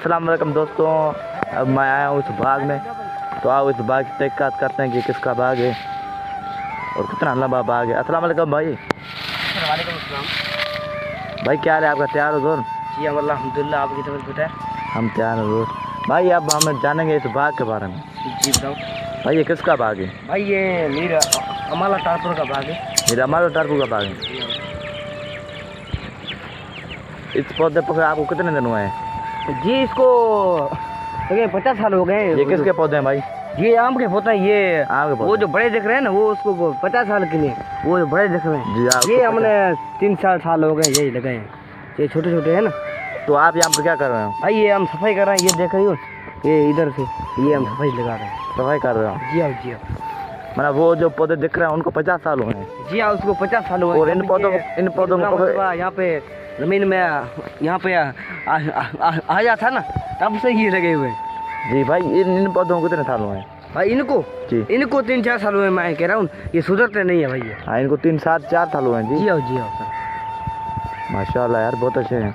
अस्सलाम वालेकुम दोस्तों, अब मैं आया हूँ इस बाग में। तो आओ इस बाग की तहकीकात करते हैं कि किसका बाग है और कितना लंबा बाग है। अस्सलाम वालेकुम भाई। वालेकुम अस्सलाम। भाई क्या हाल है आपका? तैयार हो जोर? जी अल्हम्दुलिल्लाह, आपकी तबीयत बताए? हम तैयार हो जोर। भाई अब हम जानेंगे इस बाग के बारे में। जी बताओ भाई ये किसका बाग है? भाई। ये मीर अमाला टारपुर का बाग है। ये हमारा टारपू का बाग है। इस पौधे पर आपको कितने दिन हुए हैं? जी इसको 50 साल हो गए। ये किसके पौधे हैं भाई? ये आम के पौधे हैं। ये आम के पौधे। वो जो बड़े दिख रहे हैं ना, वो उसको 50 साल के लिए वो जो बड़े दिख रहे हैं। जी आपको ये पता- हमने 3-4 साल हो गए यही लगाए हैं। ये छोटे छोटे हैं ना। तो आप यहाँ पर क्या कर रहे हो? भाई ये हम सफाई कर रहे हैं। ये देख रही हो, ये इधर से ये हम सफाई लगा रहे हैं। सफाई कर रहे हो? जी हाँ जी हाँ मतलब वो जो पौधे दिख रहे हैं उनको 50 साल हुए हैं। जी हाँ, उसको 50 साल हुए। और इन पौधों को यहाँ पे जमीन में यहाँ पे आ जाता ना, तब से ये लगे हुए हैं। जी भाई इन पौधों को कितने साल हुए हैं? भाई इनको जी इनको 3-4 साल हुए। मैं कह रहा हूँ ये सुधरते नहीं है भाई ये। हाँ, इनको 3-4 साल हुए हैं। जी जी हाँ सर। माशाल्लाह यार, बहुत अच्छे हैं।